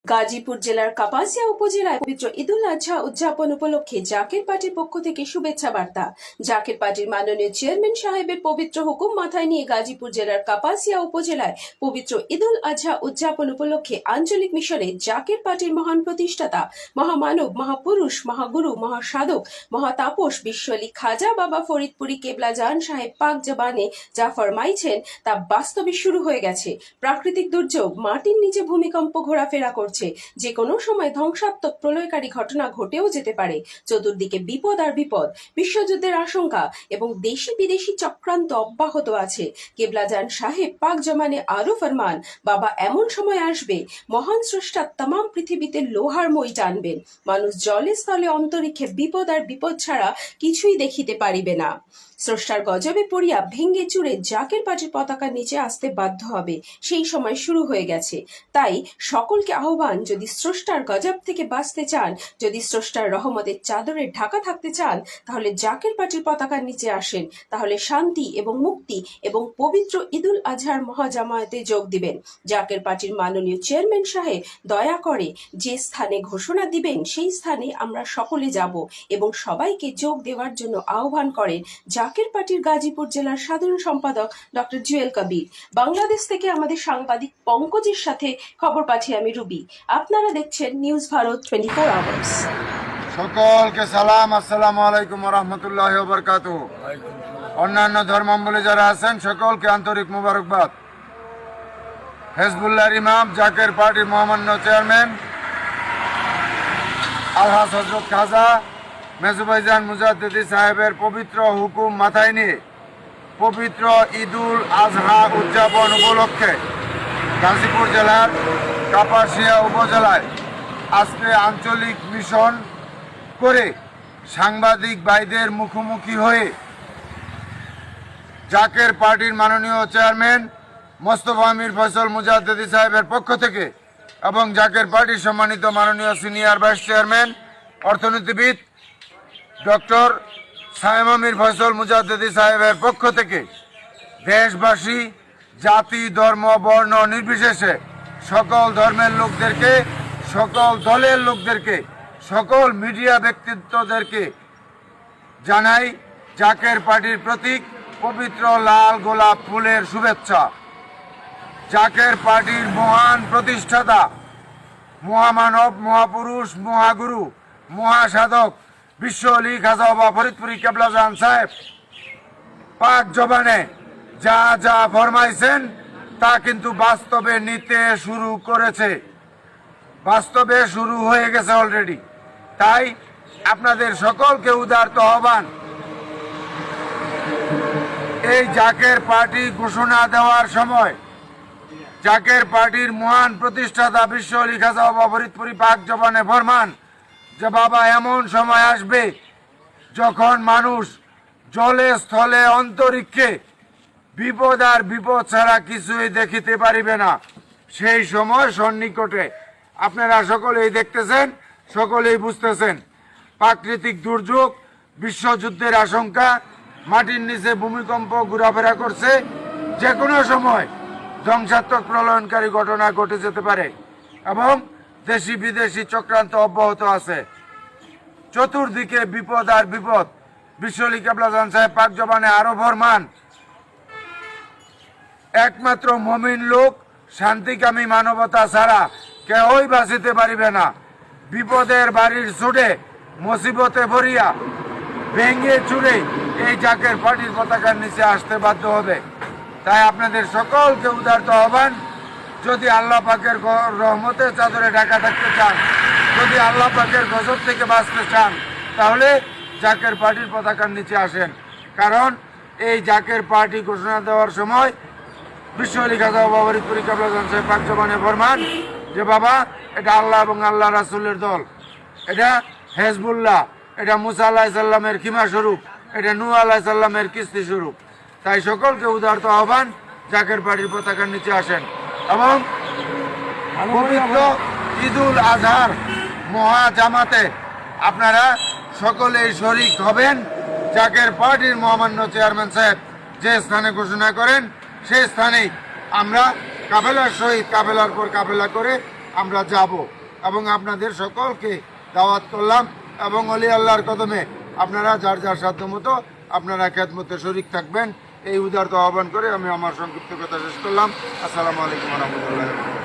গাজীপুর জেলার কাপাসিয়া উপজেলায় পবিত্র ঈদুল আজহা উদযাপন উপলক্ষে জাকের পার্টির পক্ষ থেকে শুভেচ্ছা বার্তা। জাকের পার্টির মাননীয় চেয়ারম্যান সাহেবের পবিত্র হুকুম মাথায় নিয়ে গাজীপুর জেলার কাপাসিয়া উপজেলায় পবিত্র ঈদুল আজহা উদযাপন উপলক্ষে আঞ্চলিক মিশনে জাকের পার্টির মহান প্রতিষ্ঠাতা, মহামানব, মহাপুরুষ, মহাগুরু, মহাসাধক, মহাতাপস বিশ্ব আলী খাজা বাবা ফরিদপুরি কেবলা জান সাহেব পাক জবানে যা ফরমাইছেন তা বাস্তবে শুরু হয়ে গেছে। প্রাকৃতিক দুর্যোগ, মাটির নিচে ভূমিকম্প ঘোরাফেরা করছে, যে কোনো সময় ধ্বংসাত্মক প্রলয়কারী ঘটনা ঘটেও যেতে পারে। চতুর্দিকে বিপদ আর বিপদ, বিশ্বযুদ্ধের আশঙ্কা এবং দেশি বিদেশি চক্রান্ত অব্যাহত আছে। কেবলাজান সাহেব পাক জমানে আরো ফরমান, বাবা এমন সময় আসবে, মহান স্রষ্টা তামাম পৃথিবীতে লোহার মই টানবেন, মানুষ জলে স্থলে অন্তরিক্ষে বিপদ আর বিপদ ছাড়া কিছুই দেখিতে পারিবে না। স্রষ্টার গজবে পড়িয়া ভেঙ্গে চুরে জাকের পার্টির পতাকার নিচে আসতে বাধ্য হবে, সেই সময় শুরু হয়ে গেছে। তাই সকলকে আহ্বান, যদি স্রষ্টার গজব থেকে বাঁচতে চান, যদি স্রষ্টার রহমতের চাদরে ঢাকা থাকতে চান, তাহলে জাকের পার্টির পতাকার নিচে আসেন, তাহলে শান্তি এবং মুক্তি এবং পবিত্র ঈদুল আজহার মহাজামায়াতে যোগ দিবেন। জাকের পার্টির মাননীয় চেয়ারম্যান সাহেব দয়া করে যে স্থানে ঘোষণা দিবেন সেই স্থানে আমরা সকলে যাব এবং সবাইকে যোগ দেওয়ার জন্য আহ্বান করেন জাকের পার্টির গাজীপুর জেলার সাধারণ সম্পাদক ডক্টর জুয়েল কবির। বাংলাদেশ থেকে আমাদের সাংবাদিক পঙ্কজের সাথে খবর পাঠিয়ে আমি রুবি। আপনারা দেখছেন নিউজ ভারত 24 আওয়ার্স। সকলকে সালাম, আসসালামু আলাইকুম ওয়া রাহমাতুল্লাহি ওয়া বারাকাতুহু। অন্যান্য ধর্মাবলম্বী যারা আছেন সকলকে আন্তরিক মোবারকবাদ। হিজবুল্লাহর ইমাম, জাকের পার্টির মহামান্য চেয়ারম্যান আলহাজ হযরত খাজা মেজুভাইজান মুজাদ্দিদি সাহেবের পবিত্র হুকুম মাথায় নিয়ে পবিত্র ঈদুল আজহা উদযাপন উপলক্ষে গাজীপুর জেলার কাপাসিয়া উপজেলায় আজকে আঞ্চলিক মিশন করে সাংবাদিক ভাইদের মুখোমুখি হয়ে জাকের পার্টির মাননীয় চেয়ারম্যান মোস্তফা মীর ফয়সল মুজাদ্দিদি সাহেবের পক্ষ থেকে এবং জাকের পার্টির সম্মানিত মাননীয় সিনিয়র ভাইস চেয়ারম্যান অর্থনীতিবিদ ডক্টর সায়েমা মীর ফয়সল মুজাদ্দিদি সাহেবের পক্ষ থেকে দেশবাসী, জাতি, ধর্ম, বর্ণ নির্বিশেষে সকল ধর্মের লোকদেরকে, সকল দলের লোকদেরকে, সকল মিডিয়া ব্যক্তিত্বদেরকে জানাই জাকের পার্টির প্রতীক পবিত্র লাল গোলাপ ফুলের শুভেচ্ছা। জাকের পার্টির মহান প্রতিষ্ঠাতা, মহামানব, মহাপুরুষ, মহাগুরু, মহাসাধক বিশ্ব আলী খাজা বাবা ফরিদপুরি কেবলা জান সাহেব পাক জবানে যা যা ফরমাইছেন তা কিন্তু বাস্তবে নিতে শুরু করেছে, বাস্তবে শুরু হয়ে গেছে অলরেডি। তাই আপনাদের সকলকে উদারত আহ্বান, এই জাকের পার্টি ঘোষণা দেওয়ার সময় জাকের পার্টির মহান প্রতিষ্ঠাতা বিশ্ব আলী খাজা বাবা ফরিদপুরি পাক জবানে ফরমান যে বাবা এমন সময় আসবে যখন মানুষ জলে স্থলে অন্তরিক্ষে বিপদ আর বিপদ ছাড়া কিছুই দেখিতে পারিবে না। সেই সময় সন্নিকটে। আপনারা সকলেই দেখতেছেন, সকলেই বুঝতেছেন। প্রাকৃতিক দুর্যোগ, বিশ্বযুদ্ধের আশঙ্কা, মাটির নিচে ভূমিকম্প ঘোরাফেরা করছে, যে কোনো সময় ধ্বংসাত্মক প্রলয়নকারী ঘটনা ঘটে যেতে পারে এবং দেশি বিদেশি চক্রান্ত অব্যাহত আছে। চতুর্দিকে বিপদ আর বিপদ। বিশ্ব আলী কেবলা জান সাহেব পাক জবানে আরো ফরমান, একমাত্র মুমিন লোক, শান্তিকামী মানবতা ছাড়া কেউই বাঁচিতে পারিবে না। বিপদের বাড়ির ছুটে মুসিবতে ভরিয়া ভেঙে চুরে এই জাকের পার্টির পতাকার নিচে আসতে বাধ্য হবে। তাই আপনাদের সকলকে উদারত আহ্বান, যদি আল্লাহ পাকের রহমতের চাদরে ঢাকা থাকতে চান, যদি আল্লাহ পাকের গজব থেকে বাঁচতে চান, তাহলে জাকের পার্টির পতাকার নিচে আসেন। কারণ এই জাকের পার্টি ঘোষণা দেওয়ার সময় বিশ্ব আলী খাজা বাবা ফরিদপুরি কেবলা জান সাহেব পাক জবানে ফরমান যে বাবা এটা আল্লাহ এবং আল্লাহ রাসূলের দল, এটা হিজবুল্লাহ, এটা মুসা আলাইহিস সালামের খিমা স্বরূপ, এটা নূহ আলাইহিস সালামের কিস্তি স্বরূপ। তাই সকলকে উদারত আহ্বান, জাকের পার্টির পতাকার নিচে আসেন এবং পবিত্র ঈদুল আজহার মহাজামাতে আপনারা সকলেই শরীক হবেন। জাকের পার্টির মহামান্য চেয়ারম্যান সাহেব যে স্থানে ঘোষণা করেন সেই স্থানেই আমরা কাফেলার সহিত কাফেলার পর কাফেলা করে আমরা যাব এবং আপনাদের সকলকে দাওয়াত করলাম এবং অলি আল্লাহর কদমে আপনারা যার যার সাধ্য মতো আপনারা খেদমতে শরীক থাকবেন এই উদারতা আহ্বান করে আমি আমার সংক্ষিপ্ত কথা শেষ করলাম। আসসালামু আলাইকুম ওয়া রাহমাতুল্লাহি ওয়া বারাকাতুহু।